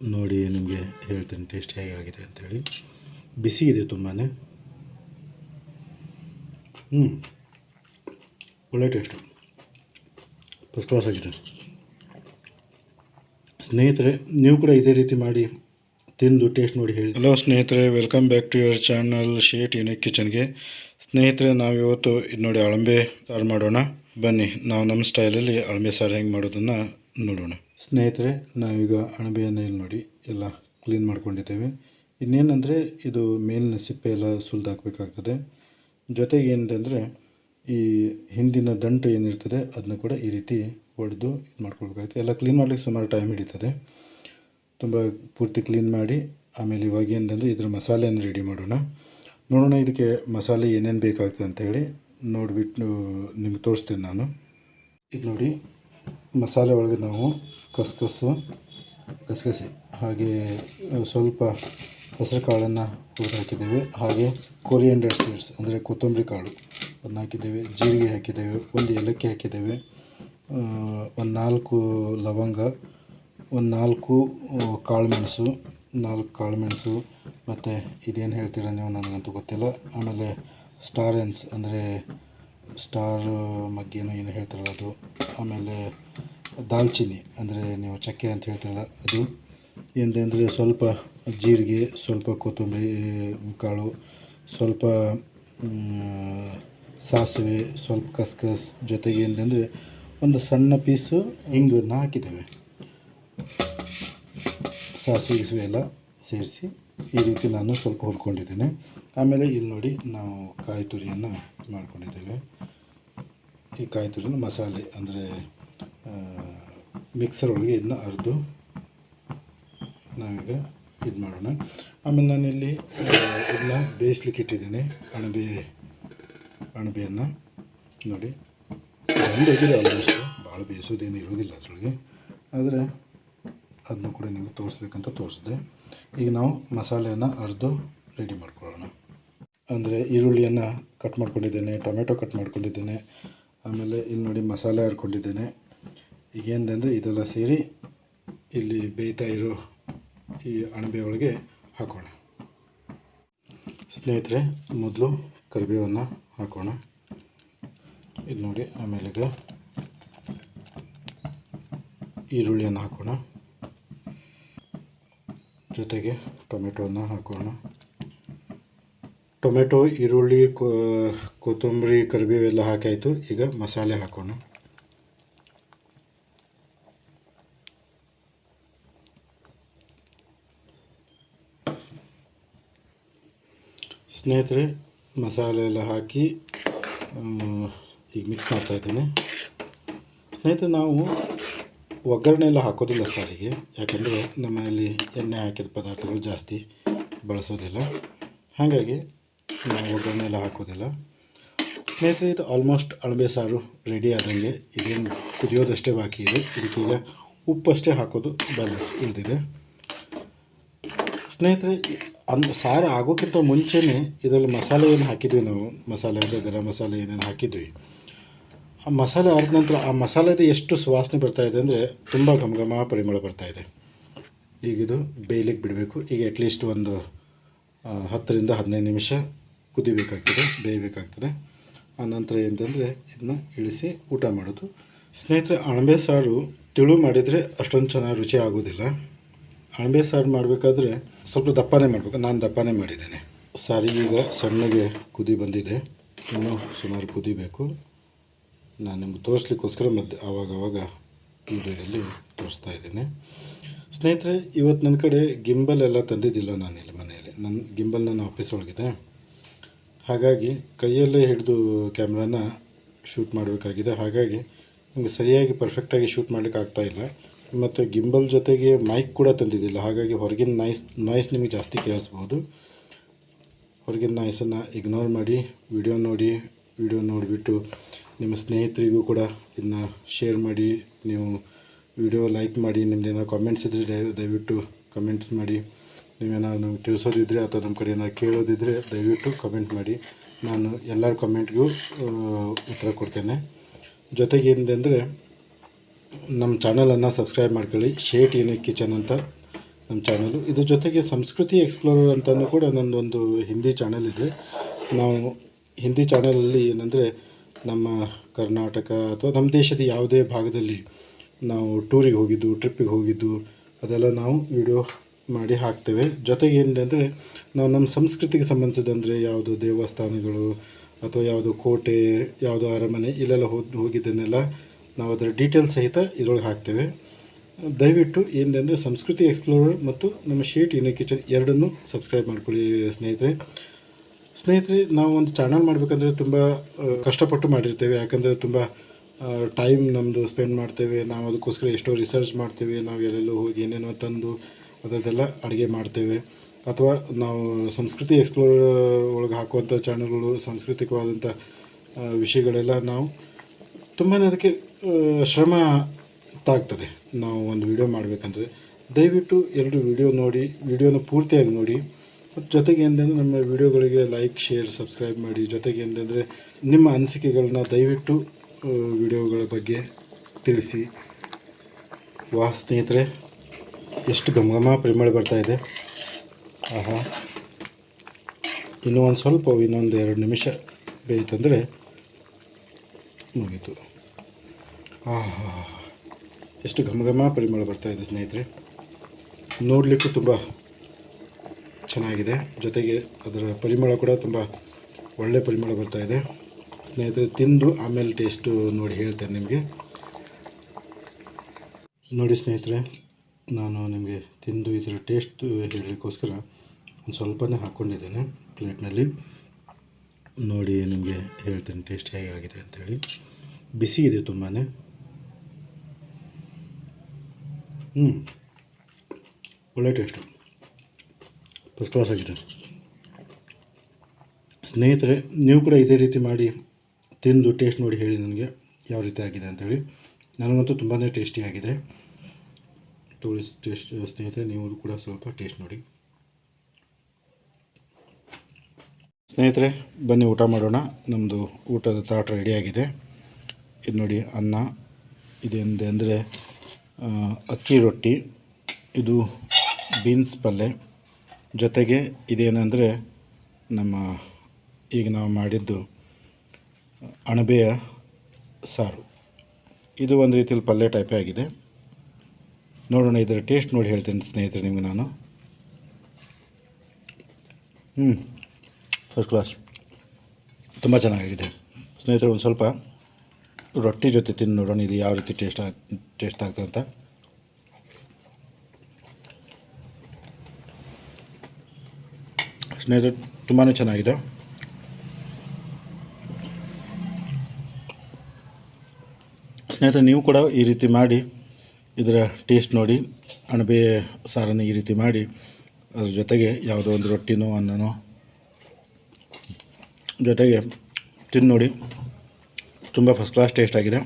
ನೋಡಿ ನಿಮಗೆ ಹೇಳ್ತೀನಿ ಟೇಸ್ಟ್ ಹೇಗಾಗಿದೆ ಅಂಥೇಳಿ. ಬಿಸಿ ಇದೆ ತುಂಬಾ. ಒಳ್ಳೆ ಟೇಸ್ಟು, ಫಸ್ಟ್ ಕ್ಲಾಸ್ ಆಗಿದೆ. ಸ್ನೇಹಿತರೆ, ನೀವು ಕೂಡ ಇದೇ ರೀತಿ ಮಾಡಿ ತಿಂದು ಟೇಸ್ಟ್ ನೋಡಿ ಹೇಳಿ. ಹಲೋ ಸ್ನೇಹಿತರೆ, welcome back to your channel Shet unique ಕಿಚನ್ಗೆ. ಸ್ನೇಹಿತರೆ, ನಾವಿವತ್ತು ಇದು ನೋಡಿ ಅಳಂಬೆ ಸಾರು ಮಾಡೋಣ. ಬನ್ನಿ ನಾವು ನಮ್ಮ ಸ್ಟೈಲಲ್ಲಿ ಅಳಂಬೆ ಸಾರು ಹೆಂಗೆ ಮಾಡೋದನ್ನು ನೋಡೋಣ. ಸ್ನೇಹಿತರೆ, ನಾವೀಗ ಅಣಬೆಯನ್ನು ಇಲ್ಲಿ ನೋಡಿ ಎಲ್ಲ ಕ್ಲೀನ್ ಮಾಡ್ಕೊಂಡಿದ್ದೇವೆ. ಇನ್ನೇನಂದರೆ ಇದು ಮೇಲಿನ ಸಿಪ್ಪೆ ಎಲ್ಲ ಸುಲಿದು ಹಾಕಬೇಕಾಗ್ತದೆ. ಜೊತೆಗೆ ಏನಂದರೆ ಈ ಹಿಂದಿನ ದಂಟು ಏನಿರ್ತದೆ ಅದನ್ನ ಕೂಡ ಈ ರೀತಿ ಹೊಡೆದು ಇದು ಮಾಡ್ಕೊಳ್ಬೇಕಾಗುತ್ತೆ. ಎಲ್ಲ ಕ್ಲೀನ್ ಮಾಡಲಿಕ್ಕೆ ಸುಮಾರು ಟೈಮ್ ಹಿಡಿತದೆ. ತುಂಬ ಪೂರ್ತಿ ಕ್ಲೀನ್ ಮಾಡಿ ಆಮೇಲೆ ಇವಾಗ ಏನಂದರೆ ಇದರ ಮಸಾಲೆಯನ್ನು ರೆಡಿ ಮಾಡೋಣ. ನೋಡೋಣ ಇದಕ್ಕೆ ಮಸಾಲೆ ಏನೇನು ಬೇಕಾಗ್ತದೆ ಅಂತೇಳಿ ನೋಡಿಬಿಟ್ಟು ನಿಮ್ಗೆ ತೋರಿಸ್ತೇನೆ ನಾನು. ಇದು ನೋಡಿ, ಮಸಾಲೆ ಒಳಗೆ ನಾವು ಗಸಗಸೆ ಹಾಗೆ ಸ್ವಲ್ಪ ಹೆಸರು ಕಾಳನ್ನು ಹುರಿದು ಹಾಕಿದ್ದೇವೆ. ಹಾಗೆ ಕೊರಿಯಂಡರ್ ಸೀಡ್ಸ್ ಅಂದರೆ ಕೊತ್ತಂಬರಿ ಕಾಳು ಅದನ್ನ ಹಾಕಿದ್ದೇವೆ. ಜೀರಿಗೆ ಹಾಕಿದ್ದೇವೆ, ಒಂದು ಏಲಕ್ಕಿ ಹಾಕಿದ್ದೇವೆ, ಒಂದು 4 ಲವಂಗ, ಒಂದು 4 ಕಾಳುಮೆಣಸು, 4 ಕಾಳುಮೆಣಸು, ಮತ್ತು ಇದೇನು ಹೇಳ್ತೀರ ನೀವು ನನಗಂತೂ ಗೊತ್ತಿಲ್ಲ. ಆಮೇಲೆ ಸ್ಟಾರ್ ಎನ್ಸ್ ಅಂದರೆ ಸ್ಟಾರ್ ಮಗ್ಗೇನೋ ಏನು ಹೇಳ್ತಾರಲ್ಲ ಅದು. ಆಮೇಲೆ ದಾಲ್ಚಿನ್ನಿ ಅಂದರೆ ನೀವು ಚಕ್ಕೆ ಅಂತ ಹೇಳ್ತಾರಲ್ಲ ಅದು. ಏನಂದರೆ ಸ್ವಲ್ಪ ಜೀರಿಗೆ, ಸ್ವಲ್ಪ ಕೊತ್ತಂಬರಿ ಕಾಳು, ಸ್ವಲ್ಪ ಸಾಸಿವೆ, ಸ್ವಲ್ಪ ಕಸ್ಕಸ್, ಜೊತೆಗೆ ಏನಂದರೆ ಒಂದು ಸಣ್ಣ ಪೀಸು ಹಿಂಗನ್ನು ಹಾಕಿದ್ದೇವೆ. ಸಾಸಿವೆ ಎಲ್ಲ ಸೇರಿಸಿ ಈ ರೀತಿ ನಾನು ಸ್ವಲ್ಪ ಹುರ್ಕೊಂಡಿದ್ದೇನೆ. ಆಮೇಲೆ ಇಲ್ಲಿ ನೋಡಿ ನಾವು ಕಾಯಿ ತುರಿಯನ್ನು ಮಾಡ್ಕೊಂಡಿದ್ದೇವೆ. ಈ ಕಾಯಿ ತುರಿನ ಮಸಾಲೆ ಅಂದರೆ ಮಿಕ್ಸರ್ ಒಳಗೆ ಇದನ್ನ ಅರೆದು ನಾವೀಗ ಇದು ಮಾಡೋಣ. ಆಮೇಲೆ ನಾನಿಲ್ಲಿ ಇದನ್ನ ಬೇಯಿಸ್ಲಿಕ್ಕೆ ಇಟ್ಟಿದ್ದೀನಿ. ಅಣಬೆಯನ್ನು ನೋಡಿ ಒಂದಾಗಿದೆ ಆಲ್ಮೋಸ್ಟ್, ಭಾಳ ಬೇಯಿಸೋದೇನು ಇರೋದಿಲ್ಲ ಅದರೊಳಗೆ. ಆದರೆ ಅದನ್ನು ಕೂಡ ನಿಮಗೆ ತೋರಿಸ್ಬೇಕಂತ ತೋರಿಸಿದೆ. ಈಗ ನಾವು ಮಸಾಲೆಯನ್ನು ಅರೆದು ರೆಡಿ ಮಾಡ್ಕೊಳ್ಳೋಣ. ಅಂದರೆ ಈರುಳ್ಳಿಯನ್ನು ಕಟ್ ಮಾಡ್ಕೊಂಡಿದ್ದೇನೆ, ಟೊಮೆಟೊ ಕಟ್ ಮಾಡ್ಕೊಂಡಿದ್ದೇನೆ, ಆಮೇಲೆ ಇಲ್ಲಿ ನೋಡಿ ಮಸಾಲೆ ಹರ್ಕೊಂಡಿದ್ದೇನೆ. ಈಗೇನಂದರೆ ಇದೆಲ್ಲ ಸೇರಿ ಇಲ್ಲಿ ಬೇಯ್ತಾ ಇರೋ ಈ ಅಣಬೆ ಒಳಗೆ ಹಾಕೋಣ. ಸ್ನೇಹಿತರೆ, ಮೊದಲು ಕರಿಬೇವನ್ನು ಹಾಕೋಣ. ಇದು ನೋಡಿ, ಆಮೇಲೆ ಈಗ ಈರುಳ್ಳಿಯನ್ನು ಹಾಕೋಣ. ಜೊತೆಗೆ ಟೊಮೆಟೊವನ್ನು ಹಾಕೋಣ. ಟೊಮೆಟೊ, ಈರುಳ್ಳಿ, ಕೊತ್ತಂಬರಿ, ಕರಿಬೇವೆಲ್ಲ ಹಾಕಾಯಿತು. ಈಗ ಮಸಾಲೆ ಹಾಕೋಣ. ಸ್ನೇಹಿತರೆ, ಮಸಾಲೆ ಎಲ್ಲ ಹಾಕಿ ಈಗ ಮಿಕ್ಸ್ ಮಾಡ್ತಾಯಿದ್ದೀನಿ. ಸ್ನೇಹಿತರೆ, ನಾವು ಒಗ್ಗರಣೆ ಎಲ್ಲ ಹಾಕೋದಿಲ್ಲ ಸಾರಿಗೆ, ಯಾಕಂದರೆ ನಮ್ಮ ಮನೆಯಲ್ಲಿ ಎಣ್ಣೆ ಹಾಕಿದ ಪದಾರ್ಥಗಳು ಜಾಸ್ತಿ ಬಳಸೋದಿಲ್ಲ. ಹಾಗಾಗಿ ನಾವು ಒಗ್ಗರಣೆ ಎಲ್ಲ ಹಾಕೋದಿಲ್ಲ. ಸ್ನೇಹಿತರೆ, ಇದು ಆಲ್ಮೋಸ್ಟ್ ಅಣಬೆ ಸಾರು ರೆಡಿ ಆದಂಗೆ. ಇದೇನು ಕುದಿಯೋದಷ್ಟೇ ಬಾಕಿ ಇದೆ. ಇದಕ್ಕೀಗ ಉಪ್ಪಷ್ಟೇ ಹಾಕೋದು ಬ್ಯಾಲೆನ್ಸ್ ಉಳಿದಿದೆ. ಸ್ನೇಹಿತರೆ, ಸಾರು ಆಗೋಕ್ಕಿಂತ ಮುಂಚೆನೇ ಇದರಲ್ಲಿ ಮಸಾಲೆ ಏನು ಹಾಕಿದ್ವಿ ನಾವು, ಮಸಾಲೆ ಅಂದರೆ ಗರಂ ಮಸಾಲೆ ಏನೇನು ಹಾಕಿದ್ವಿ, ಆ ಮಸಾಲೆ ಆದ ನಂತರ ಆ ಮಸಾಲೆದು ಎಷ್ಟು ಸುವಾಸನೆ ಬರ್ತಾಯಿದೆ ಅಂದರೆ ತುಂಬ ಘಮ ಪರಿಮಳ ಬರ್ತಾಯಿದೆ. ಈಗಿದು ಬೇಯಲಿಕ್ಕೆ ಬಿಡಬೇಕು. ಈಗ ಅಟ್ಲೀಸ್ಟ್ ಒಂದು 10 ರಿಂದ 15 ನಿಮಿಷ ಬೇಯಬೇಕಾಗ್ತದೆ. ಆನಂತರ ಏನಂದರೆ ಇದನ್ನ ಇಳಿಸಿ ಊಟ ಮಾಡೋದು. ಸ್ನೇಹಿತರೆ, ಅಣಬೆ ಸಾರು ತಿಳು ಮಾಡಿದರೆ ಅಷ್ಟೊಂದು ಚೆನ್ನಾಗಿ ರುಚಿ ಆಗೋದಿಲ್ಲ. ಅಣಬೆ ಸಾರು ಮಾಡಬೇಕಾದ್ರೆ ಸ್ವಲ್ಪ ದಪ್ಪನೇ ಮಾಡಬೇಕು. ನಾನು ದಪ್ಪನೇ ಮಾಡಿದ್ದೇನೆ. ಸಾರಿಗೀಗ ಸಣ್ಣಗೆ ಕುದಿ ಬಂದಿದೆ, ಇನ್ನೂ ಸುಮಾರು ಕುದಿಬೇಕು. ನಾನು ನಿಮ್ಗೆ ತೋರಿಸ್ಲಿಕ್ಕೋಸ್ಕರ ಆವಾಗವಾಗ ವೀಡಿಯೋದಲ್ಲಿ ತೋರಿಸ್ತಾ ಇದ್ದೇನೆ. ಸ್ನೇಹಿತರೆ, ಇವತ್ತು ನನ್ನ ಕಡೆ ಗಿಂಬಲ್ ಎಲ್ಲ ತಂದಿದ್ದಿಲ್ಲ ನಾನಿಲ್ಲಿ ಮನೆಯಲ್ಲಿ. ನನ್ನ ಗಿಂಬಲ್ ನನ್ನ ಆಫೀಸ್ ಒಳಗಿದೆ. ಹಾಗಾಗಿ ಕೈಯಲ್ಲೇ ಹಿಡಿದು ಕ್ಯಾಮ್ರಾನ ಶೂಟ್ ಮಾಡಬೇಕಾಗಿದೆ. ಹಾಗಾಗಿ ನಿಮಗೆ ಸರಿಯಾಗಿ ಪರ್ಫೆಕ್ಟಾಗಿ ಶೂಟ್ ಮಾಡಲಿಕ್ಕೆ ಆಗ್ತಾಯಿಲ್ಲ. ಮತ್ತು ಗಿಂಬಲ್ ಜೊತೆಗೆ ಮೈಕ್ ಕೂಡ ತಂದಿದ್ದಿಲ್ಲ. ಹಾಗಾಗಿ ಹೊರಗಿನ ನಾಯ್ಸ್ ನಿಮಗೆ ಜಾಸ್ತಿ ಕೇಳಿಸ್ಬೋದು. ಹೊರಗಿನ ನಾಯ್ಸನ್ನು ಇಗ್ನೋರ್ ಮಾಡಿ ವಿಡಿಯೋ ನೋಡಿಬಿಟ್ಟು ನಿಮ್ಮ ಸ್ನೇಹಿತರಿಗೂ ಕೂಡ ಇದನ್ನ ಶೇರ್ ಮಾಡಿ. ನೀವು ವಿಡಿಯೋ ಲೈಕ್ ಮಾಡಿ. ನಿಮ್ಮದೇನಾದ್ರು ಕಾಮೆಂಟ್ಸ್ ಇದ್ದರೆ ದಯವಿಟ್ಟು ಕಮೆಂಟ್ಸ್ ಮಾಡಿ. ನೀವೇನಾದ್ರು ನಮಗೆ ತಿಳಿಸೋದಿದ್ದರೆ ಅಥವಾ ನಮ್ಮ ಕಡೆ ಏನಾದ್ರು ಕೇಳೋದಿದ್ದರೆ ದಯವಿಟ್ಟು ಕಮೆಂಟ್ ಮಾಡಿ. ನಾನು ಎಲ್ಲರ ಕಮೆಂಟ್ಗೂ ಉತ್ತರ ಕೊಡ್ತೇನೆ. ಜೊತೆಗೆ ಏನಂದರೆ ನಮ್ಮ ಚಾನಲನ್ನು ಸಬ್ಸ್ಕ್ರೈಬ್ ಮಾಡ್ಕೊಳ್ಳಿ. ಶೇಟ್ ಯುನಿಕ್ ಕಿಚನ್ ಅಂತ ನಮ್ಮ ಚಾನಲು. ಇದ್ರ ಜೊತೆಗೆ ಸಂಸ್ಕೃತಿ ಎಕ್ಸ್ಪ್ಲೋರರ್ ಅಂತಲೂ ಕೂಡ ನನ್ನದೊಂದು ಹಿಂದಿ ಚಾನಲ್ ಇದೆ. ನಾವು ಹಿಂದಿ ಚಾನಲಲ್ಲಿ ಏನಂದರೆ ನಮ್ಮ ಕರ್ನಾಟಕ ಅಥವಾ ನಮ್ಮ ದೇಶದ ಯಾವುದೇ ಭಾಗದಲ್ಲಿ ನಾವು ಟೂರಿಗೆ ಹೋಗಿದ್ದು, ಟ್ರಿಪ್ಪಿಗೆ ಹೋಗಿದ್ದು ಅದೆಲ್ಲ ನಾವು ವಿಡಿಯೋ ಮಾಡಿ ಹಾಕ್ತೇವೆ. ಜೊತೆಗೆ ಏನಂದರೆ ನಾವು ನಮ್ಮ ಸಂಸ್ಕೃತಿಗೆ ಸಂಬಂಧಿಸಿದಂದರೆ ಯಾವುದು ದೇವಸ್ಥಾನಗಳು ಅಥವಾ ಯಾವುದು ಕೋಟೆ, ಯಾವುದು ಅರಮನೆ ಇಲ್ಲೆಲ್ಲ ಹೋಗಿದ್ದನ್ನೆಲ್ಲ ನಾವು ಅದರ ಡೀಟೇಲ್ಸ್ ಸಹಿತ ಇದರೊಳಗೆ ಹಾಕ್ತೇವೆ. ದಯವಿಟ್ಟು ಏನಂದರೆ ಸಂಸ್ಕೃತಿ ಎಕ್ಸ್ಪ್ಲೋರರ್ ಮತ್ತು ನಮ್ಮ ಶೇಟ್ ಇನ್ ಕಿಚನ್ ಎರಡನ್ನೂ ಸಬ್ಸ್ಕ್ರೈಬ್ ಮಾಡ್ಕೊಳ್ಳಿ ಸ್ನೇಹಿತರೆ. ನಾವು ಒಂದು ಚಾನಲ್ ಮಾಡಬೇಕಂದ್ರೆ ತುಂಬ ಕಷ್ಟಪಟ್ಟು ಮಾಡಿರ್ತೇವೆ. ಯಾಕಂದರೆ ತುಂಬ ಟೈಮ್ ನಮ್ಮದು ಸ್ಪೆಂಡ್ ಮಾಡ್ತೇವೆ. ನಾವು ಅದಕ್ಕೋಸ್ಕರ ಎಷ್ಟೋ ರಿಸರ್ಚ್ ಮಾಡ್ತೇವೆ. ನಾವು ಎಲ್ಲೆಲ್ಲೋ ಹೋಗಿ ಏನೇನೋ ತಂದು ಅದರದ್ದೆಲ್ಲ ಅಡುಗೆ ಮಾಡ್ತೇವೆ. ಅಥವಾ ನಾವು ಸಂಸ್ಕೃತಿ ಎಕ್ಸ್ಪ್ಲೋರ್ ಒಳಗೆ ಹಾಕುವಂಥ ಚಾನಲ್ಗಳು ಸಾಂಸ್ಕೃತಿಕವಾದಂಥ ವಿಷಯಗಳೆಲ್ಲ ನಾವು ತುಂಬಾ ಅದಕ್ಕೆ ಶ್ರಮ ತಾಗ್ತದೆ. ನಾವು ಒಂದು ವಿಡಿಯೋ ಮಾಡಬೇಕಂದ್ರೆ ದಯವಿಟ್ಟು ಎಲ್ಲರೂ ವಿಡಿಯೋನ ಪೂರ್ತಿಯಾಗಿ ನೋಡಿ. ಮತ್ತು ಜೊತೆಗೆ ಏನಂದರೆ ನಮ್ಮ ವಿಡಿಯೋಗಳಿಗೆ ಲೈಕ್, ಶೇರ್, ಸಬ್ಸ್ಕ್ರೈಬ್ ಮಾಡಿ. ಜೊತೆಗೆ ಏನಂದರೆ ನಿಮ್ಮ ಅನಿಸಿಕೆಗಳನ್ನ ದಯವಿಟ್ಟು ವಿಡಿಯೋಗಳ ಬಗ್ಗೆ ತಿಳಿಸಿ. ವಾಹ್ ಸ್ನೇಹಿತರೆ, ಎಷ್ಟು ಘಮ ಪರಿಮಳ ಬರ್ತಾಯಿದೆ. ಆಹಾ, ಇನ್ನೂ ಒಂದು ಸ್ವಲ್ಪ ಇನ್ನೊಂದು 2 ನಿಮಿಷ ಬೇಯಿತಂದರೆ ಮುಗೀತು. ಆಹಾ, ಎಷ್ಟು ಘಮ ಪರಿಮಳ ಬರ್ತಾಯಿದೆ ಸ್ನೇಹಿತರೆ. ನೋಡಲಿಕ್ಕೂ ತುಂಬ ಚೆನ್ನಾಗಿದೆ. ಜೊತೆಗೆ ಅದರ ಪರಿಮಳ ಕೂಡ ತುಂಬ ಒಳ್ಳೆಯ ಪರಿಮಳ ಬರ್ತಾಯಿದೆ ಸ್ನೇಹಿತರೆ. ತಿಂದು ಆಮೇಲೆ ಟೇಸ್ಟು ನೋಡಿ ಹೇಳ್ತೇನೆ ನಿಮಗೆ. ನೋಡಿ ಸ್ನೇಹಿತರೆ, ನಾನು ನಿಮಗೆ ತಿಂದು ಇದರ ಟೇಸ್ಟ್ ಹೇಳಲಿಕ್ಕೋಸ್ಕರ ಒಂದು ಸ್ವಲ್ಪನೇ ಹಾಕ್ಕೊಂಡಿದ್ದೇನೆ ಪ್ಲೇಟ್ನಲ್ಲಿ. ನೋಡಿ ನಿಮಗೆ ಹೇಳ್ತೇನೆ ಟೇಸ್ಟ್ ಹೇಗಾಗಿದೆ ಅಂಥೇಳಿ. ಬಿಸಿ ಇದೆ ತುಂಬಾ. ಒಳ್ಳೆ ಟೇಸ್ಟು, ಫಸ್ಟ್ ಕ್ಲಾಸ್ ಆಗಿದೆ ಸ್ನೇಹಿತರೆ. ನೀವು ಕೂಡ ಇದೇ ರೀತಿ ಮಾಡಿ ತಿಂದು ಟೇಸ್ಟ್ ನೋಡಿ ಹೇಳಿ ನನಗೆ ಯಾವ ರೀತಿ ಆಗಿದೆ ಅಂಥೇಳಿ. ನನಗಂತೂ ತುಂಬಾ ಟೇಸ್ಟಿಯಾಗಿದೆ. ಟೇಸ್ಟ್ ಸ್ನೇಹಿತರೆ, ನೀವು ಕೂಡ ಸ್ವಲ್ಪ ಟೇಸ್ಟ್ ನೋಡಿ. ಸ್ನೇಹಿತರೆ, ಬನ್ನಿ ಊಟ ಮಾಡೋಣ. ನಮ್ಮದು ಊಟದ ತಾಟ ರೆಡಿಯಾಗಿದೆ. ಇದು ನೋಡಿ, ಅನ್ನ ಇದೆಂದೆ ಅಂದರೆ ಅಕ್ಕಿ ರೊಟ್ಟಿ, ಇದು ಬೀನ್ಸ್ ಪಲ್ಯ, ಜೊತೆಗೆ ಇದೇನೆಂದರೆ ನಮ್ಮ ಈಗ ನಾವು ಮಾಡಿದ್ದು ಅಣಬೆಯ ಸಾರು. ಇದು ಒಂದು ರೀತಿಯಲ್ಲಿ ಪಲ್ಯ ಟೈಪೇ ಆಗಿದೆ. ನೋಡೋಣ, ಇದರ ಟೇಸ್ಟ್ ನೋಡಿ ಹೇಳ್ತೇನೆ ಸ್ನೇಹಿತರೆ ನಿಮಗೆ ನಾನು. ಫಸ್ಟ್ ಕ್ಲಾಸ್, ತುಂಬ ಚೆನ್ನಾಗಿದೆ ಸ್ನೇಹಿತರೆ. ಒಂದು ಸ್ವಲ್ಪ ರೊಟ್ಟಿ ಜೊತೆ ತಿಂದು ನೋಡೋಣ ಇದು ಯಾವ ರೀತಿ ಟೇಸ್ಟ್ ಆಗ್ತದೆ ಅಂತ. ಸ್ನೇಹಿತರೆ, ತುಂಬಾ ಚೆನ್ನಾಗಿದೆ. ಸ್ನೇಹಿತರೆ, ನೀವು ಕೂಡ ಈ ರೀತಿ ಮಾಡಿ ಇದರ ಟೇಸ್ಟ್ ನೋಡಿ. ಅಣಬೆ ಸಾರನ್ನು ಈ ರೀತಿ ಮಾಡಿ ಅದ್ರ ಜೊತೆಗೆ ಯಾವುದೋ ಒಂದು ರೊಟ್ಟಿನೋ ಅನ್ನನೋ ಜೊತೆಗೆ ತಿಂದು ನೋಡಿ. ತುಂಬ ಫಸ್ಟ್ ಕ್ಲಾಸ್ ಟೇಸ್ಟ್ ಆಗಿದೆ.